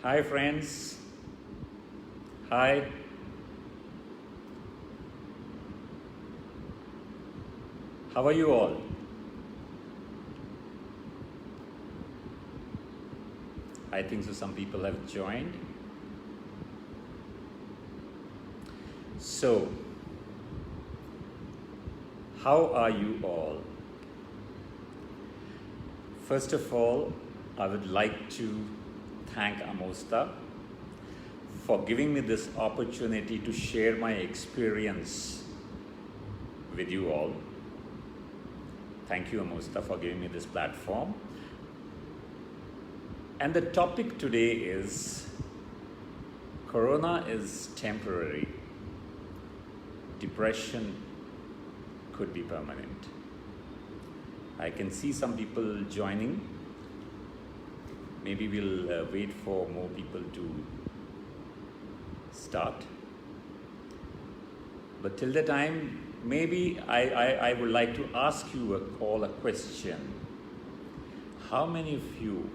Hi friends. Hi. How are you all? I think so some people have joined. So, how are you all? First of all, I would like to thank Amosta for giving me this opportunity to share my experience with you all. Thank you, Amosta, for giving me this platform. And the topic today is Corona is temporary. Depression could be permanent. I can see some people joining. Maybe we'll wait for more people to start. But till the time, maybe I would like to ask you all a question. How many of you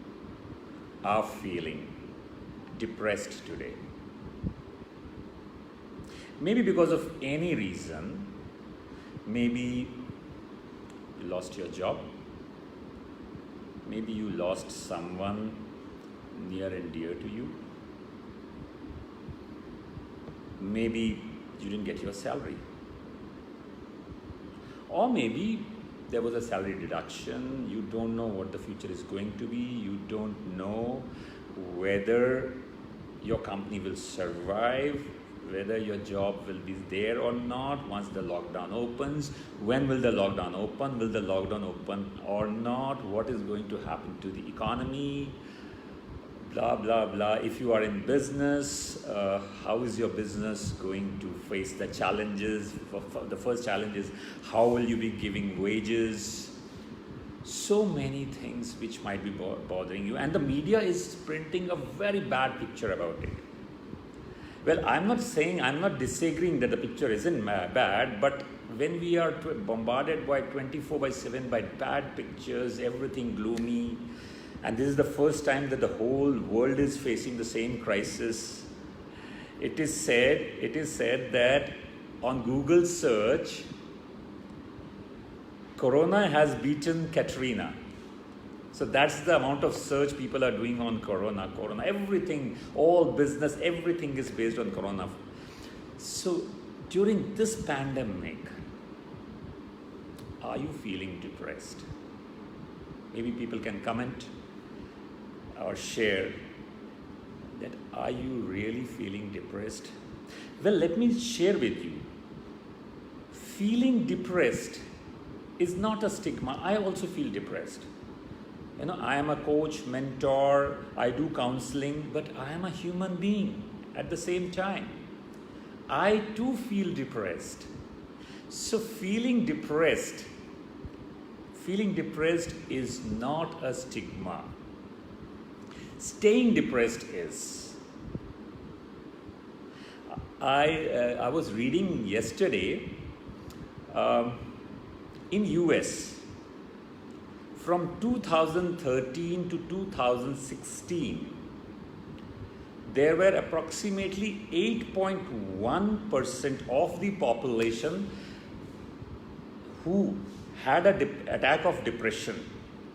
are feeling depressed today? Maybe because of any reason. Maybe you lost your job. Maybe you lost someone near and dear to you. Maybe you didn't get your salary. Or maybe there was a salary deduction. You don't know what the future is going to be. You don't know whether your company will survive, whether your job will be there or not once the lockdown opens. When will the lockdown open? Will the lockdown open or not? What is going to happen to the economy? Blah, blah, blah. If you are in business, how is your business going to face the challenges? The first challenge is, how will you be giving wages? So many things which might be bothering you. And the media is printing a very bad picture about it. Well, I'm not disagreeing that the picture isn't bad, but when we are bombarded by 24/7 by bad pictures, everything gloomy, and this is the first time that the whole world is facing the same crisis. It is said that on Google search, Corona has beaten Katrina. So that's the amount of search people are doing on Corona. Everything, all business, everything is based on Corona. So during this pandemic, are you feeling depressed? Maybe people can comment or share that, are you really feeling depressed? Well, let me share with you. Feeling depressed is not a stigma. I also feel depressed. I am a coach, mentor, I do counseling, but I am a human being at the same time. I too feel depressed. So feeling depressed is not a stigma. Staying depressed is. I was reading yesterday in US, from 2013 to 2016, there were approximately 8.1% of the population who had an attack of depression,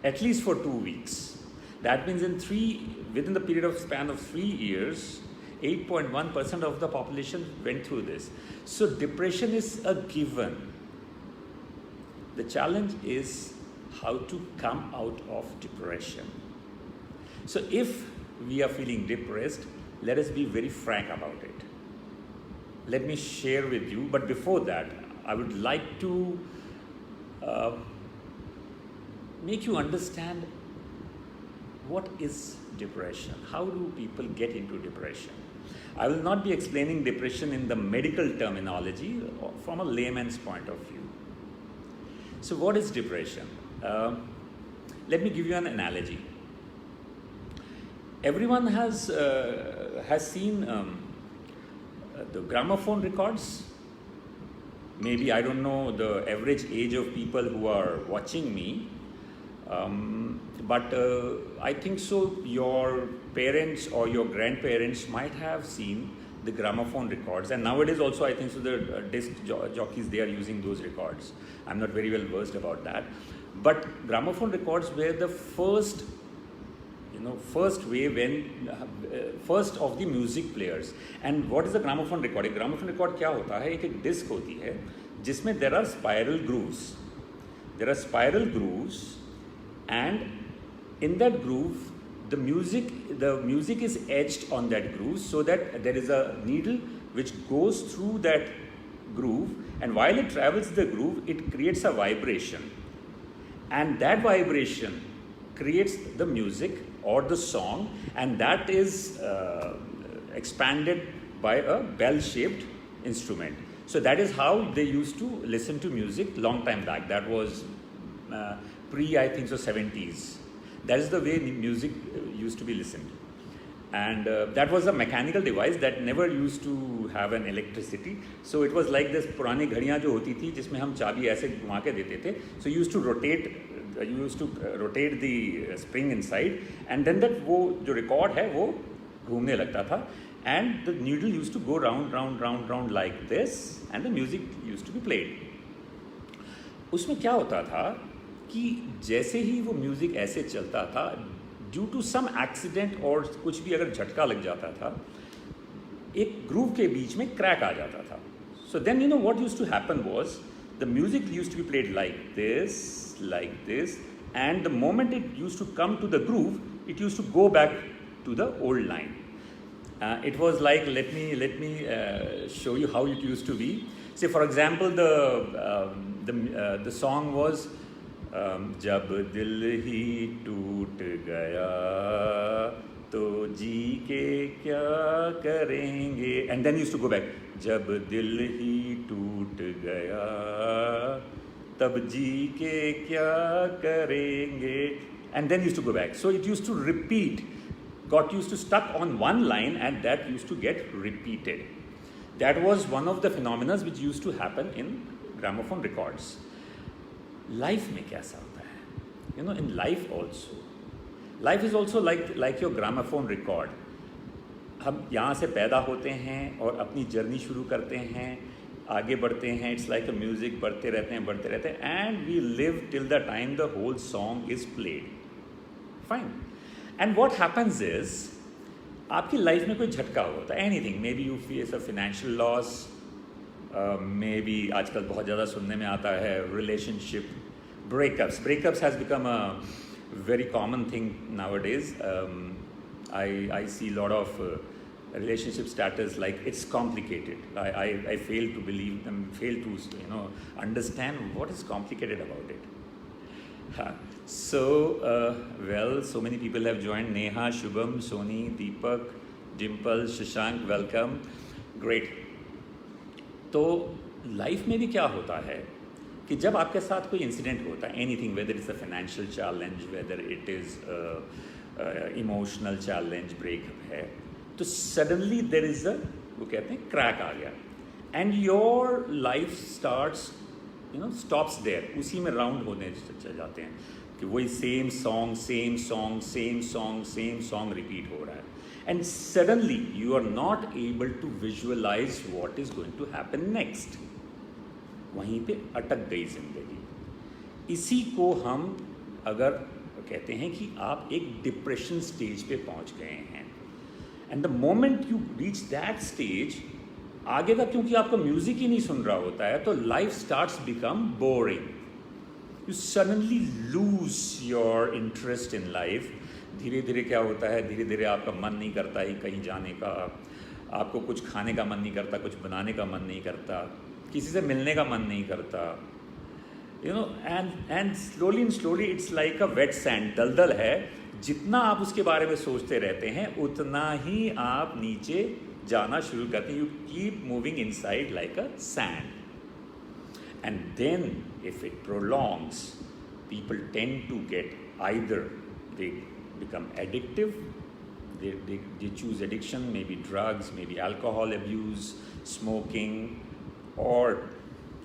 at least for 2 weeks. That means within the period of span of 3 years, 8.1% of the population went through this. So depression is a given. The challenge is how to come out of depression. So if we are feeling depressed, let us be very frank about it. Let me share with you, but before that, I would like to make you understand what is depression. How do people get into depression? I will not be explaining depression in the medical terminology or from a layman's point of view. So what is depression? Let me give you an analogy. Everyone has seen the gramophone records. Maybe, I don't know the average age of people who are watching me. But I think so your parents or your grandparents might have seen the gramophone records, and nowadays also I think so the disc jockeys, they are using those records. I'm not very well versed about that, but gramophone records were the first, first way when first of the music players. And what is a gramophone record? A gramophone record क्या होता है? एक disc होती है जिसमें there are spiral grooves. There are spiral grooves, and in that groove the music is etched on that groove, so that there is a needle which goes through that groove, and while it travels the groove, it creates a vibration, and that vibration creates the music or the song, and that is expanded by a bell-shaped instrument. So that is how they used to listen to music long time back. That was I think so 70s. That is the way music used to be listened. And that was a mechanical device that never used to have an electricity. So it was like this पुरानी घड़ियाँ जो होती थी जिसमें हम चाबी ऐसे घुमा के देते थे. So you used to rotate the spring inside, and then that वो जो record है वो घूमने लगता था, and the needle used to go round like this, and the music used to be played. उसमें क्या होता था कि जैसे ही वो म्यूज़िक ऐसे चलता था, ड्यू टू सम एक्सीडेंट और कुछ भी अगर झटका लग जाता था, एक ग्रूव के बीच में क्रैक आ जाता था. So then what used to happen was the music used to be played like this, and the moment it used to come to the groove, it used to go back to the old line. It was like, let me show you how it used to be. Say for example, the song was जब दिल ही टूट गया तो जी के क्या करेंगे, and then used to go back, जब दिल ही टूट गया तब जी के क्या करेंगे, and then used to go back. So it used to repeat, got used to stuck on one line, and that used to get repeated. That was one of the phenomena which used to happen in gramophone records. Life में कैसा होता है? In life also, life is also like your gramophone record. हम यहाँ से पैदा होते हैं और अपनी जर्नी शुरू करते हैं, आगे बढ़ते हैं. इट्स लाइक अ म्यूज़िक, बढ़ते रहते हैं, and we live till the time the whole song is played. Fine. And what happens is, आपकी लाइफ में कोई झटका होता है, anything, may be you face a financial loss, may be आजकल बहुत ज़्यादा सुनने में आता है relationship breakups has become a very common thing nowadays. I see a lot of relationship status like it's complicated. I fail to believe them, fail to understand what is complicated about it. So so many people have joined. Neha, Shubham, Soni, Deepak, Dimple, Shashank, welcome. Great. तो life में भी क्या होता है कि जब आपके साथ कोई इंसिडेंट होता है, anything, whether it's a financial challenge, whether it is emotional challenge, breakup है, तो सडनली देर इज़ वो कहते हैं क्रैक आ गया, and your life stops there, उसी में राउंड होने चले जाते हैं कि वही सेम सॉन्ग रिपीट हो रहा है, and suddenly you are not able to visualise what is going to happen next. वहीं पे अटक गई जिंदगी. इसी को हम अगर कहते हैं कि आप एक डिप्रेशन स्टेज पे पहुंच गए हैं, and the moment you reach that stage, आगे का क्योंकि आपका म्यूजिक ही नहीं सुन रहा होता है, तो life starts become boring. You suddenly lose your interest in life. धीरे धीरे क्या होता है, धीरे धीरे आपका मन नहीं करता ही कहीं जाने का, आपको कुछ खाने का मन नहीं करता, कुछ बनाने का मन नहीं करता, किसी से मिलने का मन नहीं करता, and slowly it's like a wet sand. दलदल है, जितना आप उसके बारे में सोचते रहते हैं उतना ही आप नीचे जाना शुरू करते हैं. You keep moving inside like a sand, and then if it prolongs, people tend to get either they become addictive, they choose addiction, maybe drugs, maybe alcohol abuse, smoking, or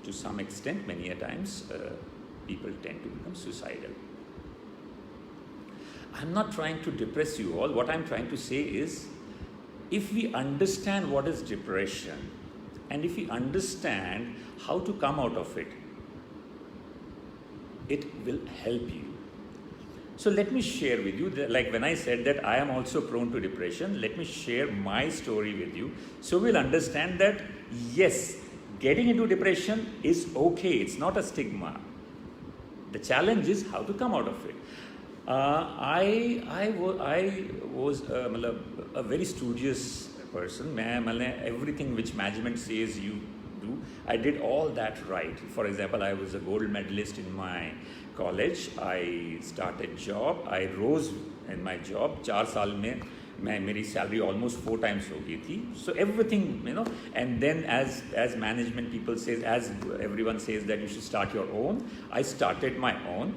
to some extent, many a times, people tend to become suicidal. I'm not trying to depress you all. What I'm trying to say is, if we understand what is depression, and if we understand how to come out of it, it will help you. So let me share with you, that, like when I said that I am also prone to depression, let me share my story with you, so we'll understand that yes, getting into depression is okay, it's not a stigma. The challenge is how to come out of it. I was a very studious person. Everything which management says you do, I did all that right. For example, I was a gold medalist in my college. I started job. I rose in my job. 4 साल में मेरी salary almost 4 times हो गई थी. So everything, and then as management people says, as everyone says that you should start your own, I started my own.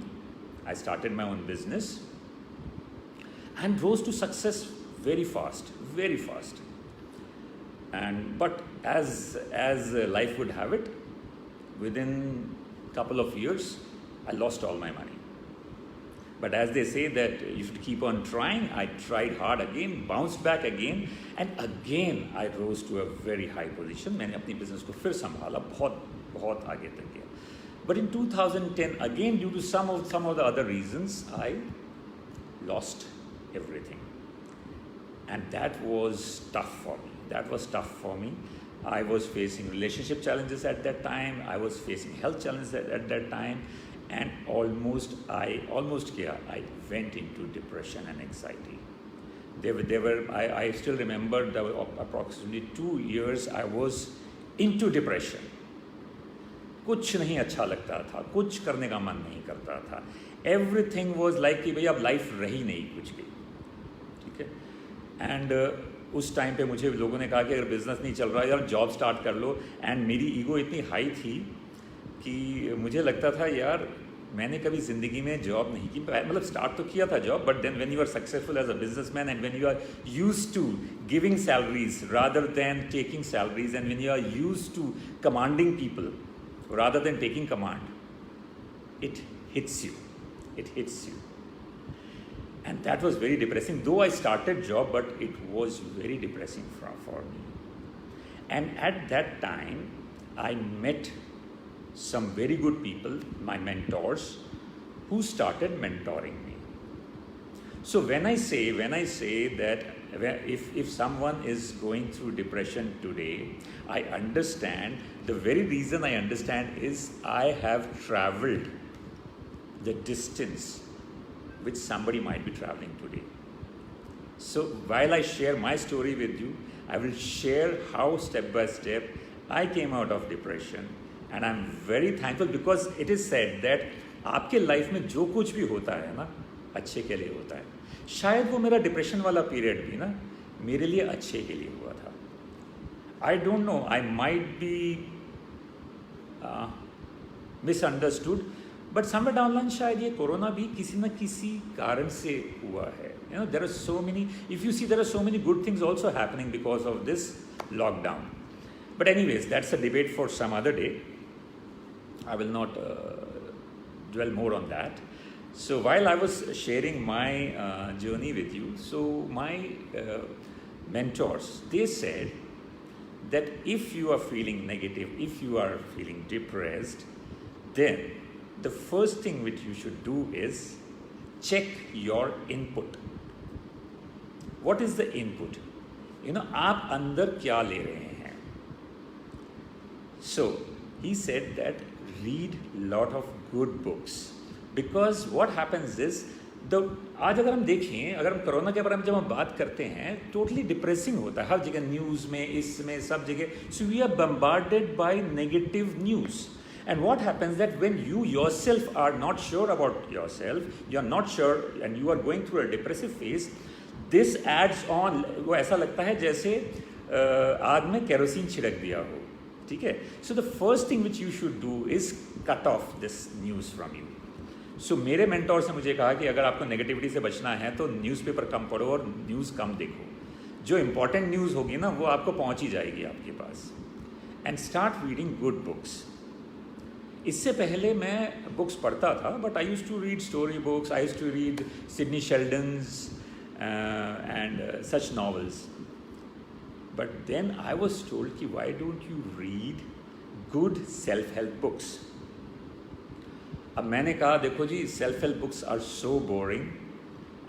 I started my own business and rose to success very fast. But as life would have it, within a couple of years, I lost all my money. But as they say that you should keep on trying, I tried hard again, bounced back again, and again I rose to a very high position. मैंने अपनी business को फिर संभाला, बहुत आगे तक गया. But in 2010, again due to some of the other reasons, I lost everything. And that was tough for me. I was facing relationship challenges at that time. I was facing health challenges at that time. And I went into depression and anxiety. I still remember there were approximately 2 years I was into depression. कुछ नहीं अच्छा लगता था, कुछ करने का मन नहीं करता था. Everything was like कि भाई अब लाइफ रही नहीं कुछ की, ठीक है. एंड उस टाइम पे मुझे लोगों ने कहा कि अगर बिज़नेस नहीं चल रहा है यार जॉब स्टार्ट कर लो. एंड मेरी ईगो इतनी हाई थी कि मुझे लगता था यार मैंने कभी ज़िंदगी में जॉब नहीं की. मतलब स्टार्ट तो किया था job, but then when you are successful as a businessman and when you are used to giving salaries rather than taking salaries, and when you are used to commanding people rather than taking command, it hits you. And that was very depressing. Though I started job, but it was very depressing for me. And at that time, I met some very good people, my mentors, who started mentoring me. So when I say that if someone is going through depression today, I understand. The very reason I understand is I have traveled the distance which somebody might be traveling today. So while I share my story with you, I will share how step by step I came out of depression, and I'm very thankful because it is said that आपके life में जो कुछ भी होता है ना अच्छे के लिए होता है. शायद वो मेरा डिप्रेशन वाला पीरियड भी ना मेरे लिए अच्छे के लिए हुआ था. I don't know, I might be misunderstood, but somewhere down the line शायद ये कोरोना भी किसी न किसी कारण से हुआ है. There are so many, if you see there are so many good things also happening because of this lockdown. But anyways, that's a debate for some other day. I will not dwell more on that. So while I was sharing my journey with you, so my mentors, they said that if you are feeling negative, if you are feeling depressed, then the first thing which you should do is check your input. What is the input? आप अंदर क्या ले रहे हैं? So he said that read lot of good books, because what happens is आज अगर हम देखें, अगर हम कोरोना के बारे में जब हम बात करते हैं, टोटली डिप्रेसिंग होता है हर जगह, न्यूज़ में, इसमें सब जगह. So we are bombarded by negative news. And what happens that when you yourself are not sure about yourself, you are not sure and you are going through a depressive phase, this adds on. वो ऐसा लगता है जैसे आग में kerosene छिड़क दिया हो, ठीक है. So the first thing which you should do is cut off this news from you. So मेरे मेंटोर्स ने मुझे कहा कि अगर आपको नेगेटिविटी से बचना है तो न्यूज़पेपर कम पढ़ो और न्यूज़ कम देखो. जो इंपॉर्टेंट न्यूज़ होगी ना वो आपको पहुंच ही जाएगी आपके पास. And start reading good books. इससे पहले मैं बुक्स पढ़ता था, but I use to read story books, I use to read Sidney Sheldons and such novels. But then I was told कि why don't you read good self help books. अब मैंने कहा देखो जी, self help books are so boring,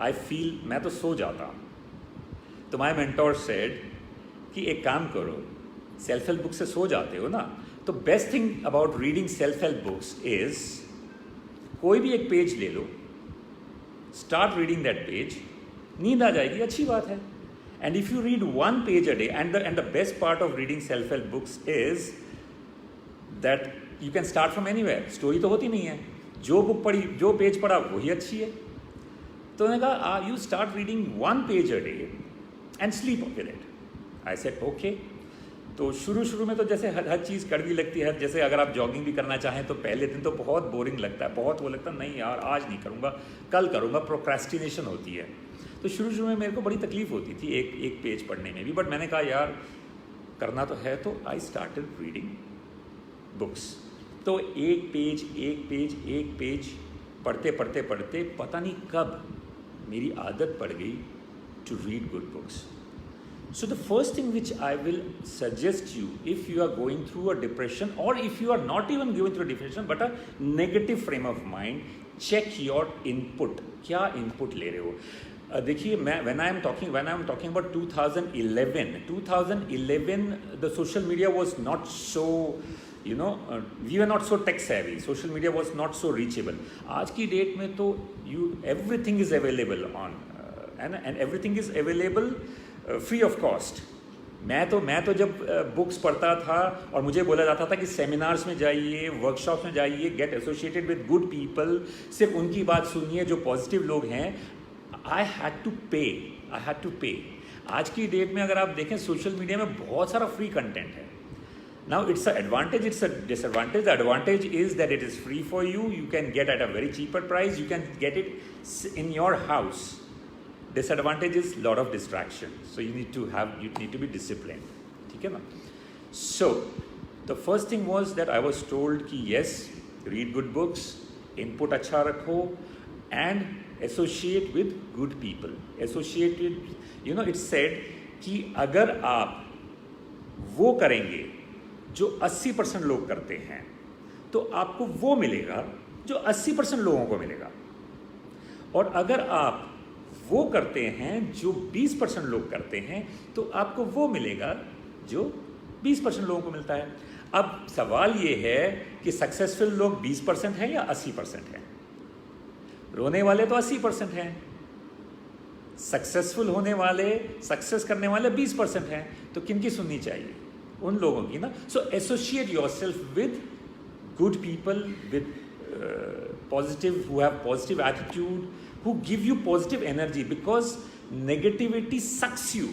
I feel मैं तो सो जाता. तो माई मेंटोर सेड कि एक काम करो, सेल्फ हेल्प बुक से सो जाते हो ना, तो best thing about reading self help books is कोई भी एक पेज ले लो, स्टार्ट रीडिंग दैट पेज, नींद आ जाएगी, अच्छी बात है. And if you read one page a day, and the best part of reading self help books is that you can start from anywhere. Story तो होती नहीं है, जो बुक पढ़ी, जो पेज पढ़ा वही अच्छी है. तो मैंने कहा you start reading one page a day and sleep with it. I said okay. तो शुरू में तो जैसे हर चीज़ कड़वी लगती है. जैसे अगर आप जॉगिंग भी करना चाहें तो पहले दिन तो बहुत बोरिंग लगता है, बहुत वो लगता है नहीं यार आज नहीं करूँगा, कल करूँगा, प्रोक्रेस्टिनेशन होती है. तो शुरू में मेरे को बड़ी तकलीफ होती थी एक पेज पढ़ने में भी. बट मैंने कहा यार करना तो है, तो आई स्टार्टेड रीडिंग बुक्स. तो एक पेज पढ़ते पता नहीं कब मेरी आदत पड़ गई to read good books. So the first thing which I will suggest you, if you are going through a depression, or if you are not even going through a depression but a negative frame of mind, check your input. क्या input ले रहे हो? देखिए मैं when I am talking about 2011, the social media was not so, we were not so tech savvy. Social media was not so reachable. आज की date में तो everything is available on and everything is available free of cost. मैं तो जब books पढ़ता था और मुझे बोला जाता था कि सेमिनार्स में जाइए, वर्कशॉप्स में जाइए, get associated with good people, सिर्फ उनकी बात सुनिए जो पॉजिटिव लोग हैं. आई हैड टू पे. आज की डेट में अगर आप देखें सोशल मीडिया में बहुत सारा फ्री कंटेंट है. Now it's a advantage, it's a disadvantage. The advantage is that it is free for you can get at a very cheaper price, you can get it in your house. Disadvantage is lot of distraction, so you need to be disciplined. ठीक है ना? So the first thing was that I was told कि yes, read good books, input अच्छा रखो, and associate with good people. Associate with, it's said कि अगर आप वो करेंगे जो 80% लोग करते हैं, तो आपको वो मिलेगा जो 80% लोगों को मिलेगा. और अगर आप वो करते हैं जो 20% लोग करते हैं, तो आपको वो मिलेगा जो 20% लोगों को मिलता है. अब सवाल ये है कि सक्सेसफुल लोग 20% हैं या 80% हैं? रोने वाले तो 80% हैं, सक्सेसफुल होने वाले, सक्सेस करने वाले 20% हैं. तो किनकी सुननी चाहिए? उन लोगों की ना. So associate yourself with good people, with positive, who have positive attitude, who give you positive energy, because negativity sucks you.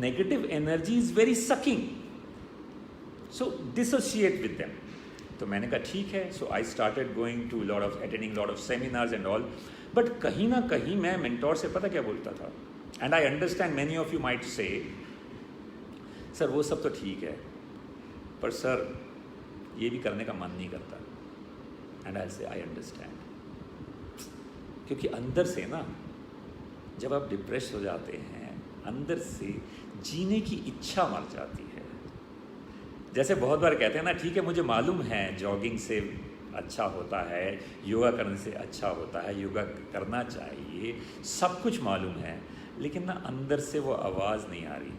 Negative energy is very sucking. So dissociate with them. तो मैंने कहा ठीक है. So I started going to attending lot of seminars and all. But कहीं ना कहीं मैं mentor से पता क्या बोलता था? And I understand many of you might say, sir वो सब तो ठीक है, पर सर ये भी करने का मन नहीं करता. एंड आई से आई अंडरस्टैंड. क्योंकि अंदर से ना जब आप डिप्रेस हो जाते हैं, अंदर से जीने की इच्छा मर जाती है. जैसे बहुत बार कहते हैं ना, ठीक है मुझे मालूम है जॉगिंग से अच्छा होता है, योगा करने से अच्छा होता है, योगा करना चाहिए, सब कुछ मालूम है, लेकिन ना अंदर से वो आवाज़ नहीं आ रही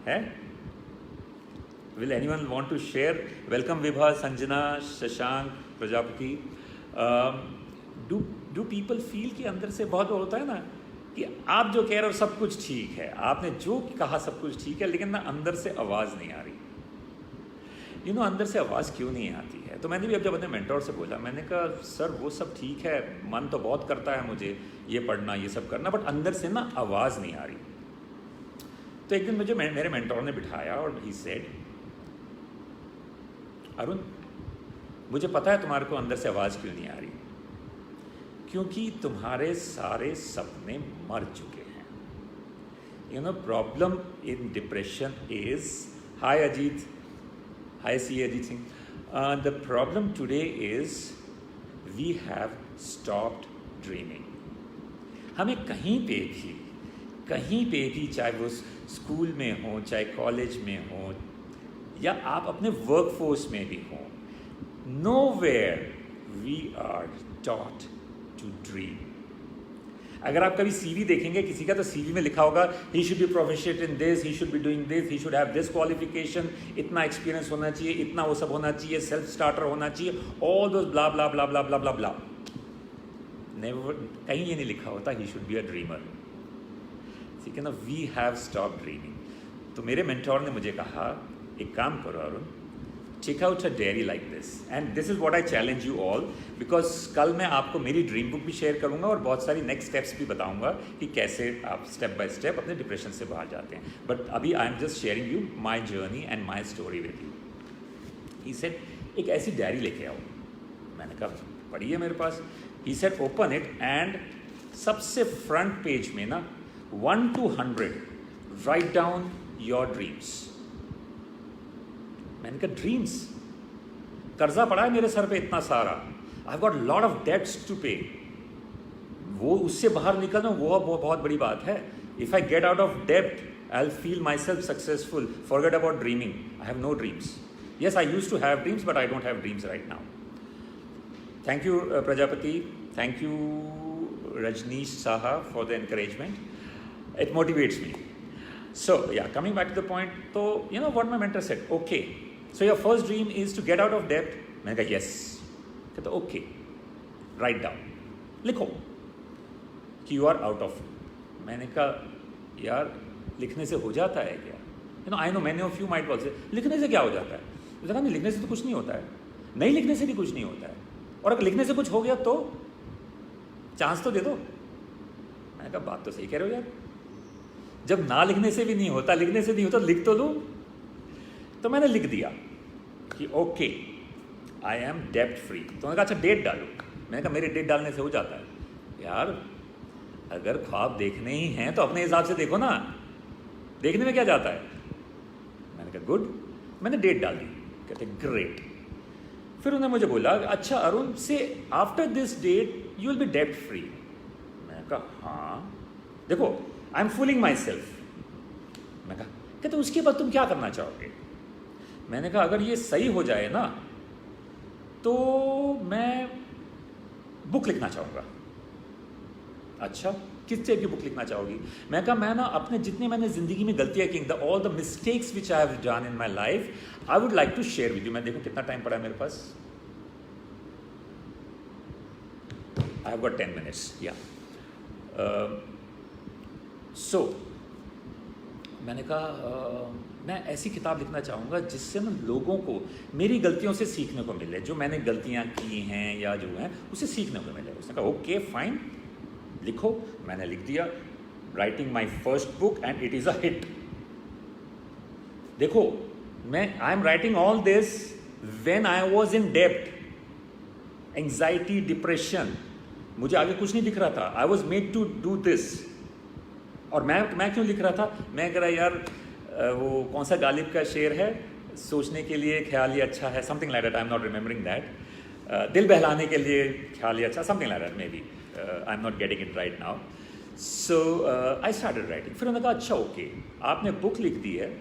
है. Will anyone want to share? Welcome Vibha, Sanjana, Shashank, Prajapati. Do people feel कि अंदर से बहुत होता है ना कि आप जो कह रहे हो सब कुछ ठीक है, आपने जो कहा सब कुछ ठीक है, लेकिन ना अंदर से आवाज़ नहीं आ रही. अंदर से आवाज़ क्यों नहीं आती है? तो मैंने भी अब जब अपने मेंटोर से बोला, मैंने कहा सर वो सब ठीक है, मन तो बहुत करता है मुझे ये पढ़ना ये सब करना, बट अंदर से ना आवाज़ नहीं आ रही. तो एक दिन मुझे मेरे मेंटोर ने बिठाया और ही सेड, अरुण मुझे पता है तुम्हारे को अंदर से आवाज़ क्यों नहीं आ रही, क्योंकि तुम्हारे सारे सपने मर चुके हैं. Problem in depression is, hi Ajit, hi C Ajit Singh. The problem today is we have stopped dreaming. हमें कहीं पे भी चाहे वो स्कूल में हो, चाहे कॉलेज में हो, या आप अपने वर्कफोर्स में भी हो, nowhere we are taught to dream. अगर आप कभी सीवी देखेंगे किसी का, तो सीवी में लिखा होगा ही should B proficient in this, he should be doing this, he should have this qualification, इतना एक्सपीरियंस होना चाहिए, इतना वो सब होना चाहिए, सेल्फ स्टार्टर होना चाहिए, all those blah blah blah blah blah blah blah. Never, कहीं ये नहीं लिखा होता he should be a dreamer. ठीक है ना. We have stop dreaming. तो मेरे मेंटोर ने मुझे कहा एक काम करो Arun, check out a diary like this, and this is what I challenge you all, because कल मैं आपको मेरी ड्रीम बुक भी शेयर करूंगा और बहुत सारी नेक्स्ट स्टेप्स भी बताऊंगा कि कैसे आप स्टेप बाय स्टेप अपने डिप्रेशन से बाहर जाते हैं. बट अभी I am just sharing you my journey and my story with you. He said एक ऐसी डायरी लेके आओ. मैंने कहा पढ़ी है मेरे पास. He said open it and सबसे फ्रंट पेज में ना 1 to 100 write down your dreams. मैंने कहा ड्रीम्स, कर्जा पड़ा है मेरे सर पे इतना सारा, I have got lot of debts to pay. वो उससे बाहर निकलना वो बहुत बड़ी बात है. If I get out of डेब्ट I will feel myself successful. Forget about dreaming. I have no dreams. Yes, I use to have dreams but I don't have dreams right now. Thank you Prajapati, thank you Rajnish Saha for the encouragement. It motivates me. So yeah, coming back to the point, so you know what my mentor said, okay, so your first dream is to get out of debt. मैंने कहा yes. कहता okay, write down, लिखो कि you are out of. मैंने कहा यार लिखने से हो जाता है क्या? You know, I know many of you might also say, लिखने से क्या हो जाता है? उसने कहा नहीं, लिखने से तो कुछ नहीं होता है. नहीं लिखने से भी कुछ नहीं होता है, और अगर लिखने से कुछ हो गया तो चांस तो दे दो. मैंने कहा बात तो सही कह रहे हो यार, जब ना लिखने से भी नहीं होता, लिखने से नहीं होता, लिख तो लो. तो मैंने लिख दिया कि ओके आई एम डेब्ट फ्री. तो मैंने कहा अच्छा डेट डालो. मैंने कहा मेरे डेट डालने से हो जाता है. यार अगर ख्वाब देखने ही हैं तो अपने हिसाब से देखो ना, देखने में क्या जाता है. मैंने कहा गुड. मैंने डेट डाल दी. कहते ग्रेट. फिर उन्होंने मुझे बोला अच्छा अरुण से after this debt you will be डेब्ट फ्री. मैंने कहा हाँ देखो I am fooling myself. मैं कहा कहते उसके बाद तुम क्या करना चाहोगे. मैंने कहा अगर ये सही हो जाए ना तो मैं बुक लिखना चाहूँगा. अच्छा किस टाइप की बुक लिखना चाहोगी. मैं कहा मैं ना अपने जितने मैंने ज़िंदगी में गलतियाँ की, all the mistakes which I have done in my life, I would like to share with you. मैं देखो कितना टाइम पड़ा है मेरे पास. I have got 10 minutes. या सो मैंने कहा मैं ऐसी किताब लिखना चाहूँगा जिससे ना लोगों को मेरी गलतियों से सीखने को मिले, जो मैंने गलतियाँ की हैं या जो हैं उसे सीखने को मिले. उसने कहा ओके फाइन लिखो. मैंने लिख दिया writing my first book and it is a hit. देखो मैं I am writing all this when I was इन डेब्ट, एंग्जाइटी, डिप्रेशन. मुझे आगे कुछ नहीं दिख रहा था. I was made to do this. और मैं क्यों लिख रहा था. मैं कह रहा यार वो कौन सा गालिब का शेर है, सोचने के लिए ख्याल ही अच्छा है, something like that. I am not remembering that. दिल बहलाने के लिए ख्याल ही अच्छा, something like that may be. I am not getting it right now. So I started writing. फिर उन्होंने कहा अच्छा ओके आपने बुक लिख दी है,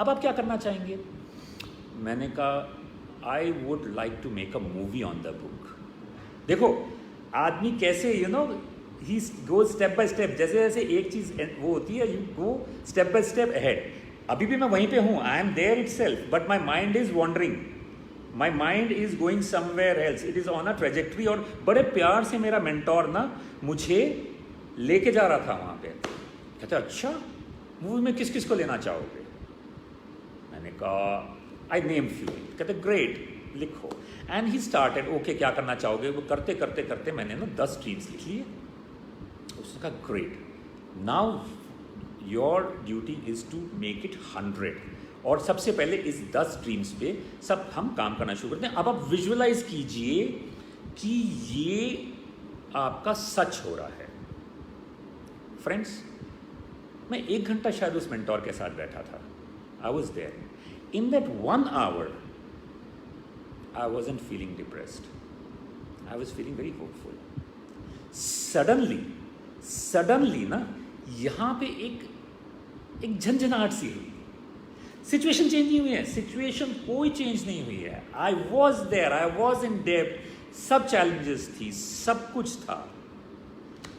अब आप क्या करना चाहेंगे. मैंने कहा I would like to make a movie on the book. देखो आदमी कैसे you know he go step by step, जैसे जैसे एक चीज़ वो होती है you go step by step ahead. अभी भी मैं वहीं पे हूँ, I am there itself, but my mind is wandering, my mind is going somewhere else, it is on a trajectory. और बड़े प्यार से मेरा मेंटोर ना मुझे लेके जा रहा था वहाँ पे. कहते अच्छा मूवी में किस किस को लेना चाहोगे. मैंने कहा आई नेम फ्यू. कहते ग्रेट लिखो. एंड ही स्टार्टेड ओके क्या करना चाहोगे. वो करते करते करते मैंने ना 10 ड्रीम्स लिख लिए. उसने कहा great now your duty is to make it 100. और सबसे पहले इस 10 ड्रीम्स पे सब हम काम करना शुरू करते हैं. अब आप विजुअलाइज कीजिए कि ये आपका सच हो रहा है. फ्रेंड्स मैं 1 घंटा शायद उस मेंटोर के साथ बैठा था. I was there in that 1 hour. I wasn't feeling depressed. I was feeling very hopeful. Suddenly ना यहाँ पे एक झंझनाहट सी हुई. सिचुएशन चेंज नहीं हुई है, सिचुएशन कोई चेंज नहीं हुई है. I was there, I was in depth, सब चैलेंजेस थी, सब कुछ था.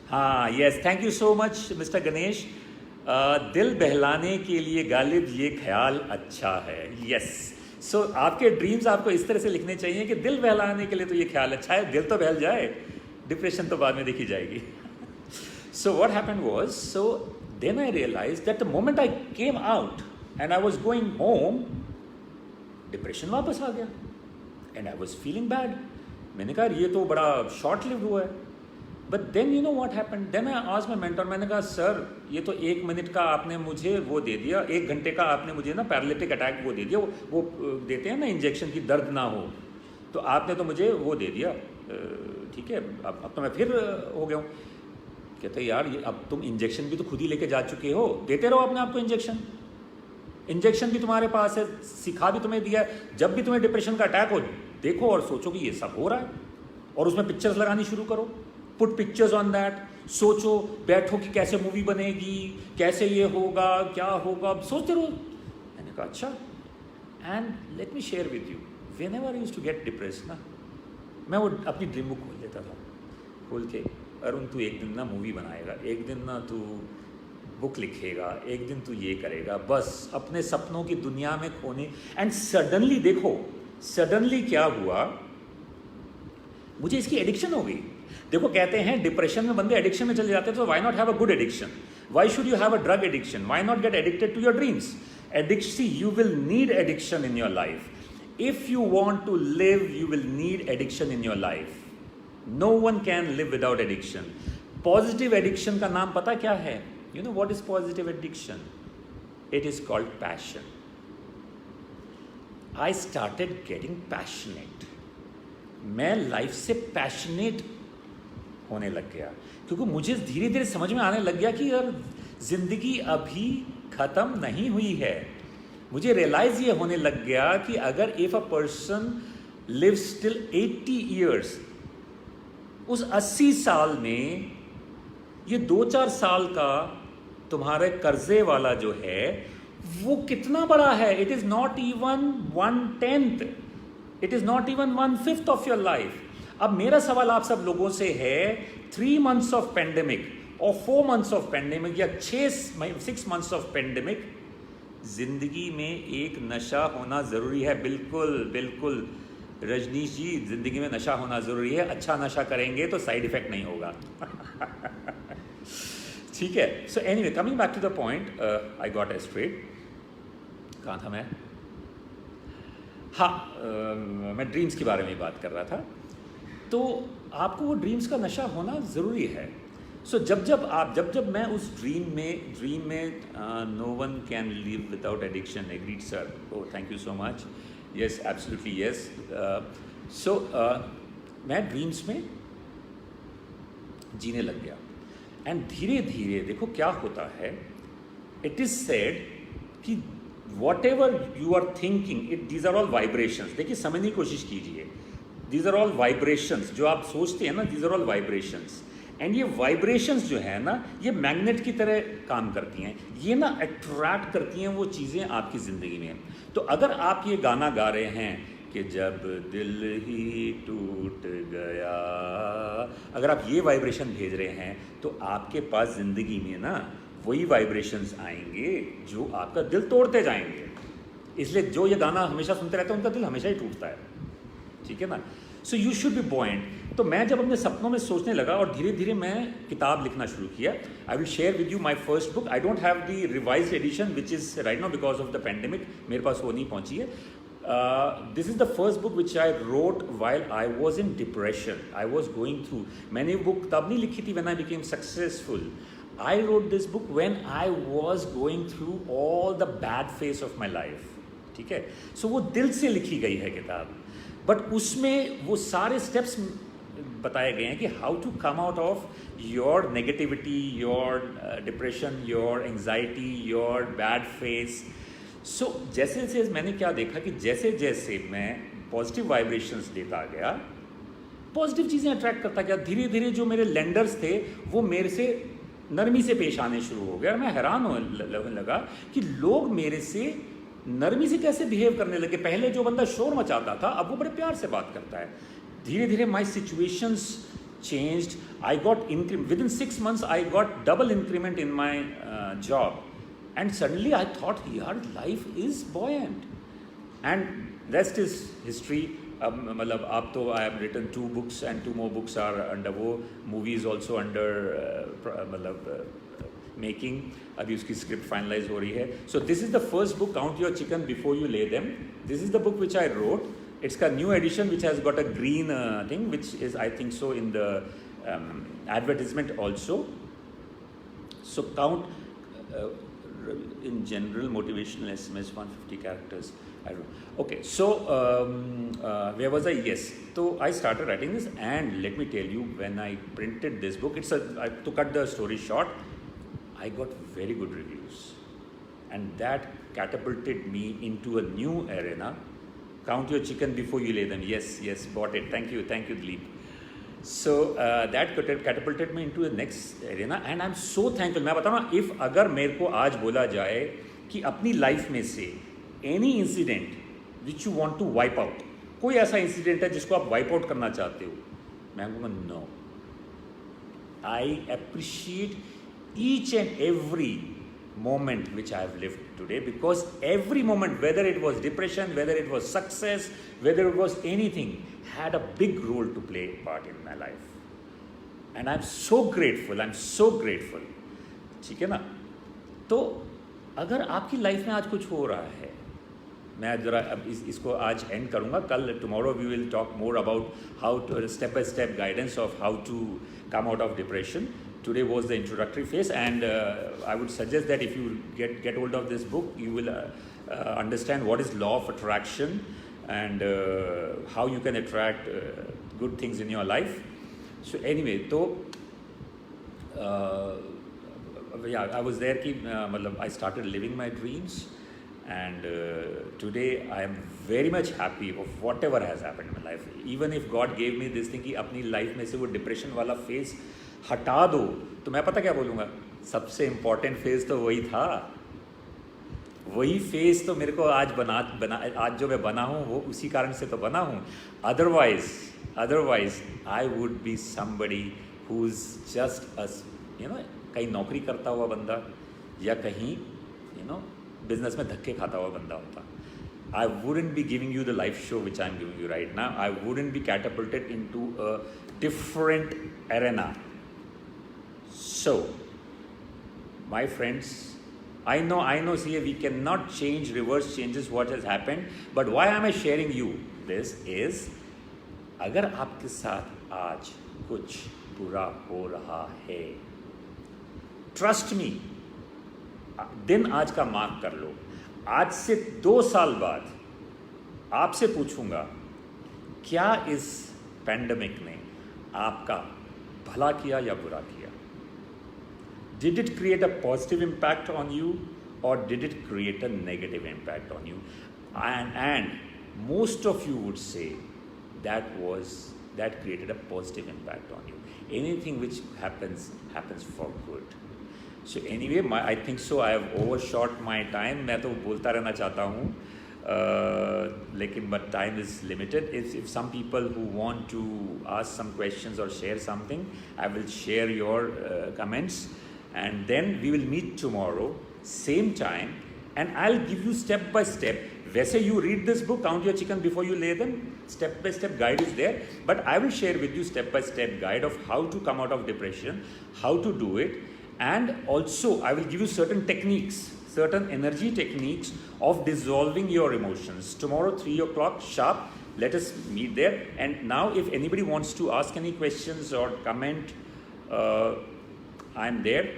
हाँ, yes, thank you so much mister Ganesh. दिल बहलाने के लिए गालिब ये ख्याल अच्छा है. यस, सो आपके ड्रीम्स आपको इस तरह से लिखने चाहिए कि दिल बहलाने के लिए तो ये ख्याल अच्छा है, दिल तो बहल जाए, डिप्रेशन तो बाद में देखी जाएगी. So what happened was, so then I realized that the moment I came out and I was going home, depression वापस आ गया and I was feeling bad. मैंने कहा ये तो बड़ा शॉर्ट लिव्ड हुआ है. But then you know what happened? Then I asked my mentor, मैंने कहा सर ये तो 1 मिनट का आपने मुझे वो दे दिया, 1 घंटे का आपने मुझे ना पैरालिटिक अटैक वो दे दिया, वो देते हैं ना इंजेक्शन की, दर्द ना हो, तो आपने तो मुझे वो दे दिया, ठीक है, अब तो मैं फिर हो गया हूँ. कहते यार ये अब तुम इंजेक्शन भी तो खुद ही लेके जा चुके हो, देते रहो अपने आप को इंजेक्शन भी तुम्हारे पास है, सिखा भी तुम्हें दिया. जब भी तुम्हें डिप्रेशन का अटैक हो, देखो और सोचो कि ये सब हो रहा है, और उसमें पिक्चर्स लगानी शुरू करो. Put pictures on that. सोचो, बैठो कि कैसे मूवी बनेगी, कैसे ये होगा, क्या होगा, सोचते रहो. मैंने कहा अच्छा. And let me share with you, whenever I used to get depress ना, मैं वो अपनी ड्रीम बुक खोल लेता था, खोल के अरुण तू एक दिन ना मूवी बनाएगा, एक दिन ना तू बुक लिखेगा, एक दिन तू ये करेगा, बस अपने सपनों की दुनिया में खोने. एंड सडनली देखो, सडनली क्या हुआ, मुझे इसकी एडिक्शन हो गई. देखो कहते हैं डिप्रेशन में बंदे एडिक्शन में चले जाते हैं, तो why not have a good addiction, why should you have a drug addiction, why not get addicted to your dreams. Addiction, you will need addiction in your life. If you want to live, you will need addiction in your life. No one can live without addiction. Positive addiction का नाम पता क्या है? You know what is positive addiction? It is called passion. I started getting passionate. मैं life से passionate होने लग गया, क्योंकि मुझे धीरे धीरे समझ में आने लग गया कि यार जिंदगी अभी ख़त्म नहीं हुई है. मुझे रियलाइज़ ये होने लग गया कि अगर if a person lives till 80 years, उस 80 साल में ये 2-4 साल का तुम्हारे कर्जे वाला जो है वो कितना बड़ा है. It is not even 1/10, it is not even 1/5 of your life. अब मेरा सवाल आप सब लोगों से है, 3 months ऑफ पेंडेमिक और 4 months ऑफ पेंडेमिक या 6 months ऑफ पेंडेमिक, जिंदगी में एक नशा होना जरूरी है. बिल्कुल बिल्कुल रजनीश जी, जिंदगी में नशा होना जरूरी है. अच्छा नशा करेंगे तो साइड इफेक्ट नहीं होगा. ठीक है. So anyway, coming back to the point, I got straight. कहाँ था मैं? हाँ, मैं ड्रीम्स के बारे में बात कर रहा था. तो आपको वो ड्रीम्स का नशा होना ज़रूरी है. सो जब मैं उस ड्रीम में no one can live without addiction. Agreed sir. Oh thank you so much. Yes, absolutely yes. So मैं ड्रीम्स में जीने लग गया. एंड धीरे धीरे देखो क्या होता है. इट इज सेड कि whatever you are thinking, these are all vibrations. देखिए समझने की कोशिश कीजिए, दीज आर ऑल वाइब्रेशंस. जो आप सोचते हैं ना, these are all vibrations. And ये वाइब्रेशंस जो है ना, ये मैग्नेट की तरह काम करती हैं. ये ना अट्रैक्ट करती हैं वो चीज़ें आपकी ज़िंदगी में. तो अगर आप ये गाना गा रहे हैं कि जब दिल ही टूट गया, अगर आप ये वाइब्रेशन भेज रहे हैं तो आपके पास ज़िंदगी में ना वही वाइब्रेशंस आएंगे जो आपका दिल तोड़ते जाएंगे. इसलिए जो ये गाना हमेशा सुनते रहते हैं उनका दिल हमेशा ही टूटता है. ठीक है ना. So you should be बॉइंट. तो मैं जब अपने सपनों में सोचने लगा और धीरे धीरे मैं किताब लिखना शुरू किया. I will share with you my first book. I don't have the revised edition which is right now because of the pandemic. मेरे पास वो नहीं पहुंची है. This is the first book which I wrote while I was in depression. I was going through. मैंने book तब नहीं लिखी थी when I became successful. I wrote this book when I was going through all the bad phase of my life. ठीक है. So वो दिल से लिखी गई है किताब. But उसमें वो सारे steps बताए गए हैं कि how to come out of your negativity, your depression, your anxiety, your bad phase. सो जैसे जैसे मैंने क्या देखा कि जैसे जैसे मैं पॉजिटिव वाइब्रेशंस देता गया, पॉजिटिव चीज़ें अट्रैक्ट करता गया, धीरे धीरे जो मेरे लेंडर्स थे वो मेरे से नरमी से पेश आने शुरू हो गए। और मैं हैरान होने लगा कि लोग मेरे से नरमी से कैसे बिहेव करने लगे। पहले जो बंदा शोर मचाता था अब वो बड़े प्यार से बात करता है। धीरे धीरे माई situations changed. I got within 6 months I got double increment in my job, and suddenly I thought, yaar, life is buoyant, and rest is history. मतलब अब तो I have written 2 books and 2 more books are under, वो movie is also under मतलब making, अभी उसकी script finalize हो रही है. So this is the first book, Count Your Chicken Before You Lay Them. This is the book which I wrote. It's a new edition which has got a green thing, which is, I think so, in the advertisement also. So count, in general, motivational SMS, 150 characters. I don't know. Okay, so where was I? Yes. So I started writing this, and let me tell you, when I printed this book, to cut the story short, I got very good reviews, and that catapulted me into a new arena. Count your chicken before you lay them. Yes, bought it. Thank you, Dilip. So that catapulted me into the next arena, and I'm so thankful. मैं बताऊँ ना, if अगर मेरे को आज बोला जाए कि अपनी लाइफ में से any incident which you want to wipe out, कोई ऐसा इंसिडेंट है जिसको आप वाइप आउट करना चाहते हो, मैं कहूँगा no. I appreciate each and every moment which I have lived today, because every moment, whether it was depression, whether it was success, whether it was anything, had a big role to play part in my life, and I'm so grateful. ठीक है ना? तो अगर आपकी life में आज कुछ हो रहा है, मैं ज़रा अब इसको आज एंड करूँगा, कल tomorrow we will talk more about how to step by step guidance of how to come out of depression. Today was the introductory phase, and I would suggest that if you get hold of this book, you will understand what is law of attraction and how you can attract good things in your life. So anyway, so yeah, I was there कि मतलब I started living my dreams, and today I am very much happy of whatever has happened in my life. Even if God gave me this thing कि अपनी life में से वो depression वाला phase हटा दो, तो मैं पता क्या बोलूँगा, सबसे इम्पॉर्टेंट फेज़ तो वही था, वही फेज़ तो मेरे को आज आज जो मैं बना हूँ वो उसी कारण से तो बना हूँ. Otherwise I would be somebody who is just us, कहीं नौकरी करता हुआ बंदा या कहीं बिजनेस में धक्के खाता हुआ बंदा होता. I wouldn't be giving you the live show which I'm giving you right now. I wouldn't be catapulted into a different arena. So, my friends, I know, see, we cannot reverse changes what has happened, but why am I sharing you this is, अगर आपके साथ आज कुछ बुरा हो रहा है, trust me, दिन आज का मार्क कर लो, आज से 2 साल बाद आपसे पूछूंगा, क्या इस पैंडेमिक ने आपका भला किया या बुरा किया? Did it create a positive impact on you, or did it create a negative impact on you? And most of you would say that created a positive impact on you. Anything which happens for good. So anyway, I think so I have overshot my time. मैं तो बोलता रहना चाहता हूँ, लेकिन but time is limited. If some people who want to ask some questions or share something, I will share your comments, and then we will meet tomorrow same time, and I'll give you step by step. वैसे you read this book, Count Your Chicken Before You Lay Them, step by step guide is there, but I will share with you step by step guide of how to come out of depression, how to do it, and also I will give you certain techniques, certain energy techniques of dissolving your emotions. Tomorrow 3 o'clock sharp, let us meet there. And now if anybody wants to ask any questions or comment, I'm there.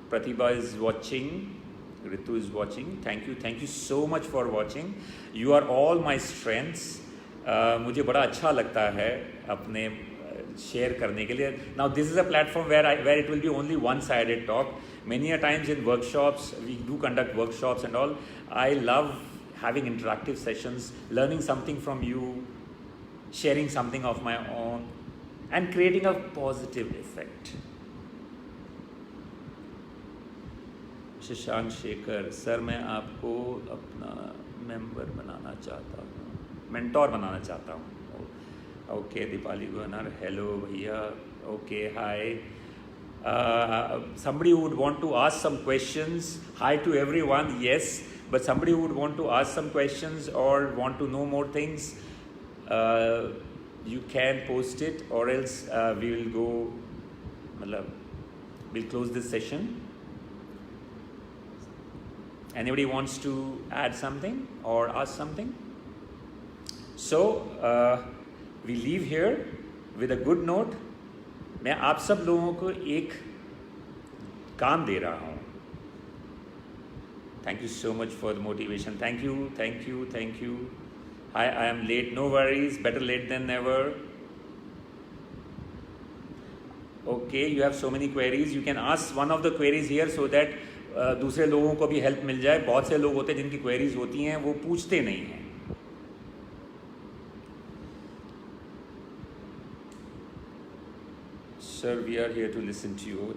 Pratibha is watching, Ritu is watching. Thank you so much for watching. You are all my strengths. मुझे बड़ा अच्छा लगता है अपने share करने के लिए. Now this is a platform where it will be only one-sided talk. Many a times in workshops, we do conduct workshops and all. I love having interactive sessions, learning something from you, sharing something of my own, and creating a positive effect. Shashank Shekhar, sir मैं आपको अपना member बनाना चाहता हूँ, mentor बनाना चाहता हूँ. Okay, Deepali गुनर, hello भैया. Okay, hi. Somebody would want to ask some questions. Hi to everyone. Yes, but somebody would want to ask some questions or want to know more things. You can post it, or else we will go. We'll close this session. Anybody wants to add something or ask something? So we leave here with a good note. मैं आप सब लोगों को एक काम दे रहा हूँ. Thank you so much for the motivation. Thank you, thank you, thank you. I am late. No worries. Better late than never. Okay, you have so many queries. You can ask one of the queries here so that दूसरे लोगों को भी help मिल जाए. बहुत से लोग होते हैं जिनकी क्वेरीज होती हैं वो पूछते नहीं हैं. Sir, we are here to listen to you.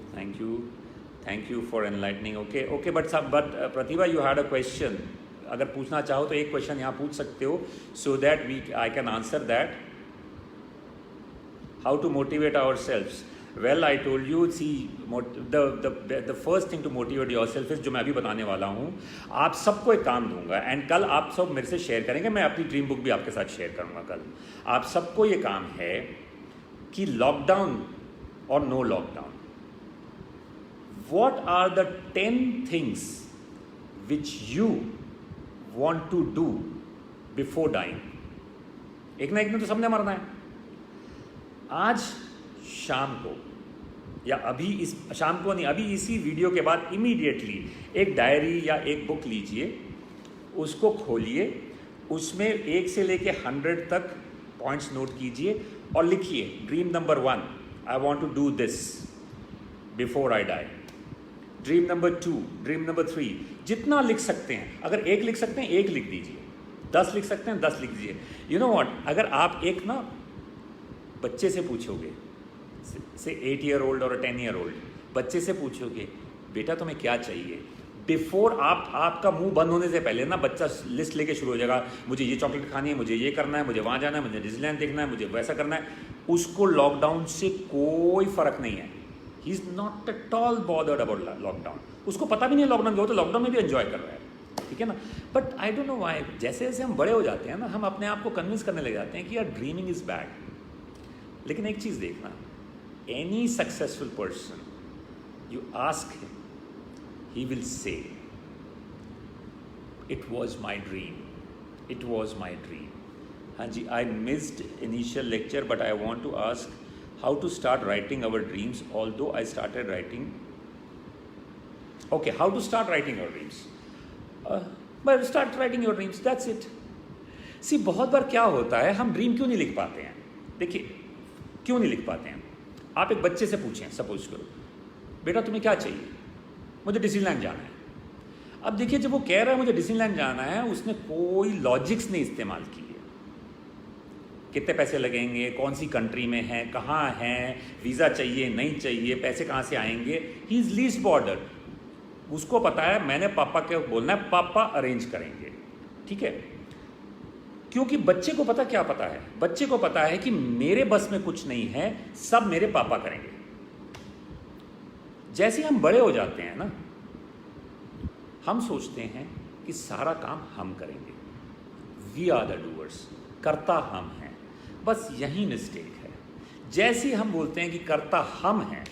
Thank you for enlightening. Okay, but Pratibha, you had a question. अगर पूछना चाहो तो एक क्वेश्चन यहाँ पूछ सकते हो, so that I can answer that. How to motivate ourselves? Well, I told you, see, the first thing to motivate yourself is जो मैं अभी बताने वाला हूँ. आप सबको एक काम दूंगा एंड कल आप सब मेरे से शेयर करेंगे. मैं अपनी ड्रीम बुक भी आपके साथ शेयर करूँगा कल. आप सबको ये काम है कि लॉकडाउन और no lockdown, what are the 10 things which you want to do before dying? एक ना एक दिन तो सबने मरना है. आज शाम को या अभी इस शाम को नहीं, अभी इसी वीडियो के बाद इमीडिएटली एक डायरी या एक बुक लीजिए, उसको खोलिए, उसमें 1 से लेके 100 तक पॉइंट्स नोट कीजिए और लिखिए. Dream number 1, I want to do this before I die. Dream number 2, dream number 3, जितना लिख सकते हैं. अगर 1 लिख सकते हैं 1 लिख दीजिए, 10 लिख सकते हैं 10 लिख दीजिए. यू नो व्हाट, अगर आप एक ना बच्चे से पूछोगे, से 8 ईयर ओल्ड और 10 ईयर ओल्ड बच्चे से पूछोगे बेटा तुम्हें क्या चाहिए, बिफोर आपका मुंह बंद होने से पहले ना बच्चा लिस्ट लेके शुरू हो जाएगा. मुझे ये चॉकलेट खानी है, मुझे ये करना है, मुझे वहाँ जाना है, मुझे डिज्नीलैंड देखना है, मुझे वैसा करना है. उसको लॉकडाउन से कोई फर्क नहीं है. He is not at all bothered about lockdown. उसको पता भी नहीं है लॉकडाउन क्या होता है. लॉकडाउन में भी एंजॉय कर रहा है, ठीक है ना. But I don't know why, जैसे जैसे हम बड़े हो जाते हैं ना, हम अपने आप को कन्विंस करने लग जाते हैं कि यार ड्रीमिंग इज़ बैड. लेकिन एक चीज़ देखना, any successful person you ask him, he will say it was my dream, it was my dream. हाँ जी, I missed initial lecture but I want to ask how to start writing our dreams, although I started writing. Okay, how to start writing your dreams? But start writing your dreams, that's it. See, बहुत बार क्या होता है, हम dream क्यों नहीं लिख पाते हैं. देखिए क्यों नहीं लिख पाते हैं. आप एक बच्चे से पूछें, सपोज करो बेटा तुम्हें क्या चाहिए, मुझे डिज्नीलैंड जाना है. अब देखिए जब वो कह रहा है मुझे डिज्नीलैंड जाना है, उसने कोई लॉजिक्स नहीं इस्तेमाल की है. कितने पैसे लगेंगे, कौन सी कंट्री में है, कहाँ है, वीज़ा चाहिए नहीं चाहिए, पैसे कहाँ से आएंगे. He is least border. उसको पता है मैंने पापा के बोलना है, पापा अरेंज करेंगे, ठीक है. क्योंकि बच्चे को पता, क्या पता है, बच्चे को पता है कि मेरे बस में कुछ नहीं है, सब मेरे पापा करेंगे. जैसे हम बड़े हो जाते हैं ना, हम सोचते हैं कि सारा काम हम करेंगे. वी आर द डूअर्स, करता हम हैं. बस यही मिस्टेक है. जैसे हम बोलते हैं कि करता हम हैं,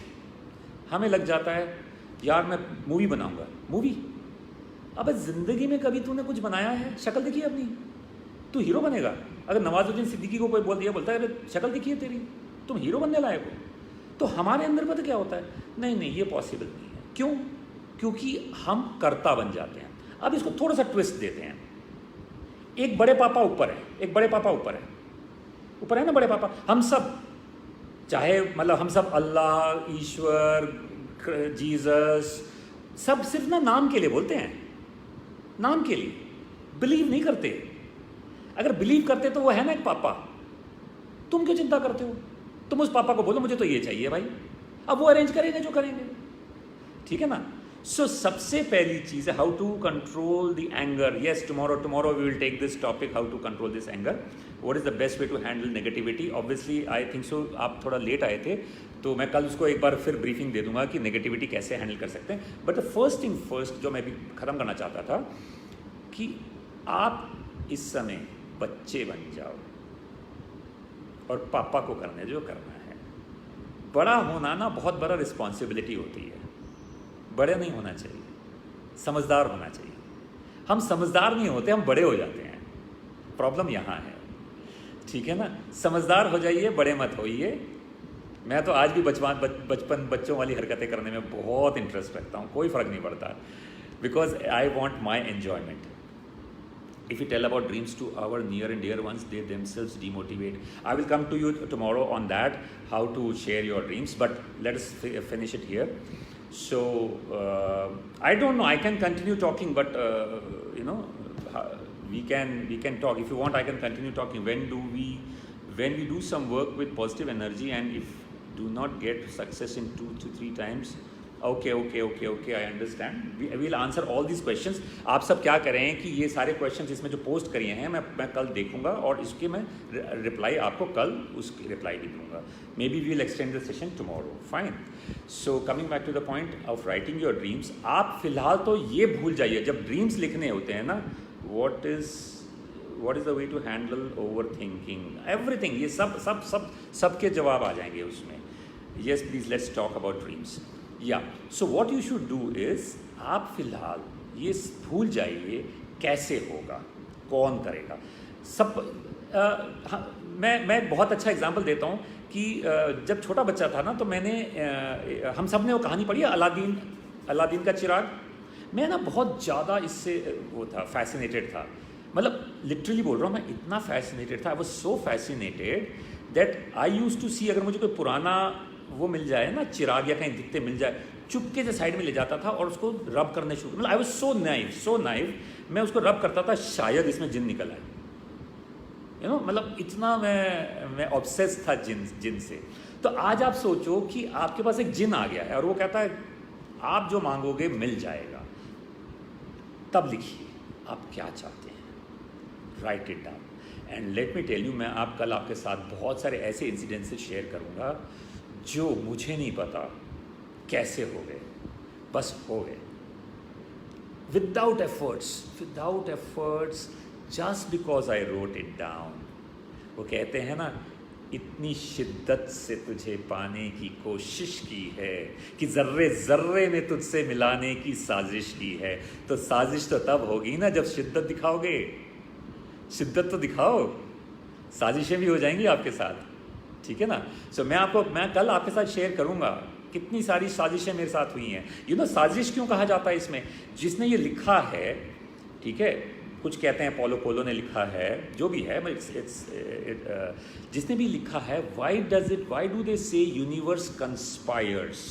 हमें लग जाता है यार मैं मूवी बनाऊंगा. मूवी, अबे ज़िंदगी में कभी तूने कुछ बनाया है? शक्ल देखी है अपनी, तू हीरो बनेगा. अगर नवाजुद्दीन सिद्दीकी को कोई बोल दिया, बोलता है अरे शक्ल देखी है तेरी, तुम हीरो बनने लायक हो. तो हमारे अंदर पता क्या होता है, नहीं ये पॉसिबल नहीं है. क्यों? क्योंकि हम कर्ता बन जाते हैं. अब इसको थोड़ा सा ट्विस्ट देते हैं. एक बड़े पापा ऊपर है, एक बड़े पापा ऊपर है, ऊपर है ना बड़े पापा. हम सब, चाहे मतलब हम सब अल्लाह, ईश्वर, जीसस, सब सिर्फ ना नाम के लिए बोलते हैं, नाम के लिए. बिलीव नहीं करते। अगर बिलीव करते तो वो है ना एक पापा, तुम क्यों चिंता करते हो? तुम उस पापा को बोलो मुझे तो ये चाहिए भाई, अब वो अरेंज करेंगे जो करेंगे, ठीक है ना। सो सबसे पहली चीज़ है how to control the anger. Yes, tomorrow we will take this topic, how to control this anger, what is the best way to handle negativity. Obviously I think so आप थोड़ा लेट आए थे, तो मैं कल उसको एक बार फिर ब्रीफिंग दे दूंगा कि नेगेटिविटी कैसे हैंडल कर सकते हैं। But the first thing first जो मैं भी ख़त्म करना चाहता था कि आप इस समय बच्चे बन जाओ और पापा को करने जो करना है। बड़ा होना ना बहुत बड़ा रिस्पॉन्सिबिलिटी होती है, बड़े नहीं होना चाहिए, समझदार होना चाहिए। हम समझदार नहीं होते, हम बड़े हो जाते हैं, प्रॉब्लम यहाँ है, ठीक है ना। समझदार हो जाइए, बड़े मत होइए। मैं तो आज भी बचपन बच्चों वाली हरकतें करने में बहुत इंटरेस्ट रखता हूँ, कोई फ़र्क नहीं पड़ता, because I want my enjoyment. If you tell about dreams to our near and dear ones, they themselves demotivate. I will come to you tomorrow on that, how to share your dreams, but let us finish it here. So I don't know, I can continue talking, but you know, we can talk. If you want, I can continue talking. When we do some work with positive energy, and if do not get success in 2 to 3 times, okay, I understand. We will answer all these questions. आप सब क्या करें कि ये सारे questions इसमें जो post करिए हैं मैं कल देखूंगा और इसके मैं रिप्लाई आपको कल उसकी रिप्लाई भी दूंगा। Maybe we will extend the session tomorrow. Fine. So coming back to the point of writing your dreams, आप फिलहाल तो ये भूल जाइए जब ड्रीम्स लिखने होते हैं ना, what is the way to handle overthinking, everything, ये सब के जवाब आ जाएंगे उसमें। Yes, please let's talk about dreams. So what you should do is, आप फिलहाल ये भूल जाइए कैसे होगा, कौन करेगा सब। मैं बहुत अच्छा एग्जांपल देता हूँ कि जब छोटा बच्चा था ना, तो मैंने हम सब ने वो कहानी पढ़ी है अलादीन का चिराग। मैं ना बहुत ज़्यादा इससे वो था, फैसिनेटेड था, मतलब लिटरली बोल रहा हूँ, मैं इतना फैसिनेटेड था, I was so fascinated that I used to see, अगर मुझे कोई पुराना वो मिल जाए ना, चिराग या कहीं दिखते मिल जाए, चुपके से साइड में ले जाता था और उसको रब करने शुरू, मतलब आई वाज सो नाइव, मैं उसको रब करता था, शायद इसमें जिन निकल आए, यू नो, मतलब इतना मैं ऑब्सेस था जिन से। तो आज आप सोचो कि आपके पास एक जिन आ गया है और वो कहता है आप जो मांगोगे मिल जाएगा, तब लिखिए आप क्या चाहते हैं, write it down and let me tell you, मैं कल आपके साथ बहुत सारे ऐसे इंसिडेंसेस शेयर करूँगा जो मुझे नहीं पता कैसे हो गए, बस हो गए, without efforts, just because I wrote it down. वो कहते हैं ना, इतनी शिद्दत से तुझे पाने की कोशिश की है कि ज़र्रे ज़र्रे ने तुझसे मिलाने की साजिश की है। तो साजिश तो तब होगी ना जब शिद्दत दिखाओगे, शिद्दत तो दिखाओ, साजिशें भी हो जाएंगी आपके साथ, ठीक है ना। सो मैं कल आपके साथ शेयर करूंगा कितनी सारी साजिशें मेरे साथ हुई हैं। यू नो, साजिश क्यों कहा जाता है इसमें, जिसने ये लिखा है, ठीक है, कुछ कहते हैं पॉलो कोलो ने लिखा है, जो भी है, जिसने भी लिखा है, Y do they say universe conspires,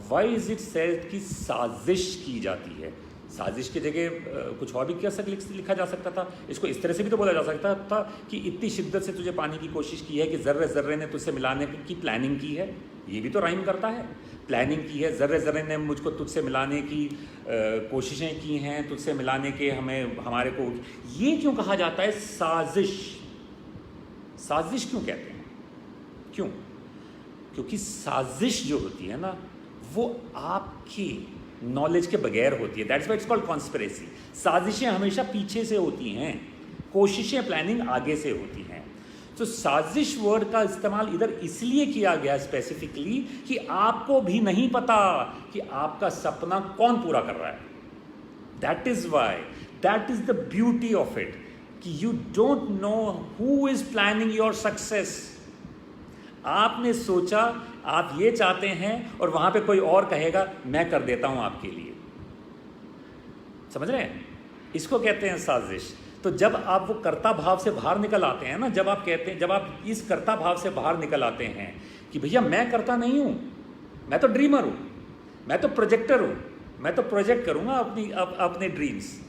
why is it said कि साजिश की जाती है। साजिश की जगह कुछ और भी लिखा जा सकता था, इसको इस तरह से भी तो बोला जा सकता था कि इतनी शिद्दत से तुझे पाने की कोशिश की है कि ज़र्रे ज़र्रे ने तुझसे मिलाने की प्लानिंग की है, ये भी तो राइम करता है, प्लानिंग की है, ज़र्रे ज़र्रे ने मुझको तुझसे मिलाने की कोशिशें की हैं, तुझसे मिलाने के हमारे को, ये क्यों कहा जाता है साजिश? साजिश क्यों कहते हैं, क्यों? क्योंकि साजिश जो होती है ना, वो आपकी नॉलेज के बगैर होती है, that's why it's called conspiracy. साजिशें हमेशा पीछे से होती हैं, कोशिशें, प्लानिंग आगे से होती हैं। तो साजिश वर्ड का इस्तेमाल इधर इसलिए किया गया स्पेसिफिकली कि आपको भी नहीं पता कि आपका सपना कौन पूरा कर रहा है। That is why, that is the beauty of it, कि you don't know who is planning your success. आपने सोचा आप ये चाहते हैं और वहां पे कोई और कहेगा मैं कर देता हूं आपके लिए, समझ रहे हैं? इसको कहते हैं साजिश। तो जब आप वो कर्ता भाव से बाहर निकल आते हैं ना, जब आप इस कर्ता भाव से बाहर निकल आते हैं कि भैया मैं करता नहीं हूं, मैं तो ड्रीमर हूं, मैं तो प्रोजेक्टर हूं, मैं तो प्रोजेक्ट करूंगा अपने ड्रीम्स,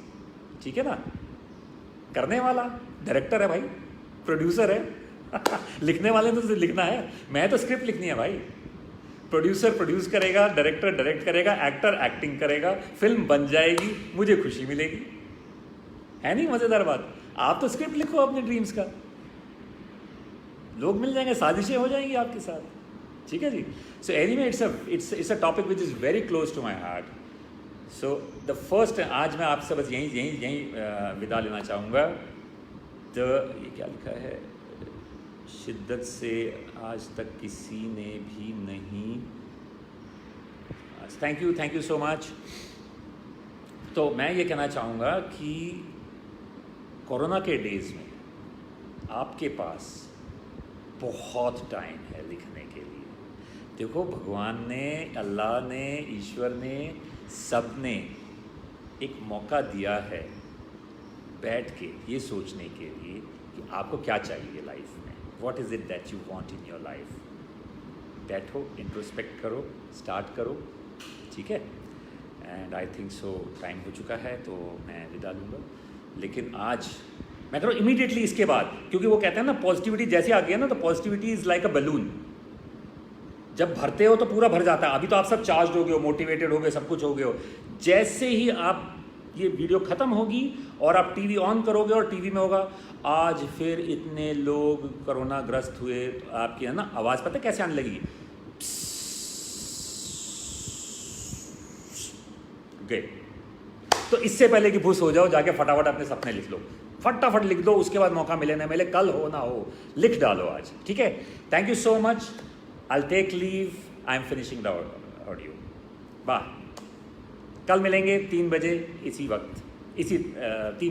ठीक है ना। करने वाला डायरेक्टर है भाई, प्रोड्यूसर है लिखने वाले तो लिखना है, मैं तो स्क्रिप्ट लिखनी है भाई। प्रोड्यूसर प्रोड्यूस करेगा, डायरेक्टर डायरेक्ट करेगा, एक्टर एक्टिंग करेगा, फिल्म बन जाएगी, मुझे खुशी मिलेगी। है नहीं मज़ेदार बात? आप तो स्क्रिप्ट लिखो अपने ड्रीम्स का, लोग मिल जाएंगे, साजिशें हो जाएंगी आपके साथ, ठीक है जी। So anyway it's a topic which is very close to my heart. So the first, आज मैं आपसे बस यहीं विदा लेना चाहूँगा। तो ये क्या लिखा है, शिद्दत से आज तक किसी ने भी नहीं। Thank you so much. तो मैं ये कहना चाहूँगा कि कोरोना के डेज़ में आपके पास बहुत टाइम है लिखने के लिए। देखो, भगवान ने, अल्लाह ने, ईश्वर ने, सब ने एक मौका दिया है बैठ के ये सोचने के लिए कि आपको क्या चाहिए लाइफ में, what is it that you want in your life. बैठो, इंट्रोस्पेक्ट करो, स्टार्ट करो, ठीक है। And I think so time हो चुका है, तो मैं विदा लूँगा। लेकिन आज मैं कह रहा हूँ इमीडिएटली इसके बाद, क्योंकि वो कहते हैं ना पॉजिटिविटी जैसे आ गया ना, तो positivity is like a balloon. जब भरते हो तो पूरा भर जाता है। अभी तो आप सब चार्ज हो गए हो, मोटिवेटेड हो गए, सब कुछ हो गए हो। जैसे ही आप ये वीडियो ख़त्म होगी और आप टीवी ऑन करोगे और टीवी में होगा, आज फिर इतने लोग कोरोना ग्रस्त हुए, तो आपकी है ना आवाज़ पता कैसे आने लगी, गए। तो इससे पहले कि फुस हो जाओ, जाके फटाफट अपने सपने लिख लो, फटाफट लिख दो, उसके बाद मौका मिले ना मिले, कल हो ना हो, लिख डालो आज, ठीक है। Thank you so much. I'll take leave. I'm finishing the audio. Bye. कल मिलेंगे 3 बजे इसी वक्त, इसी 3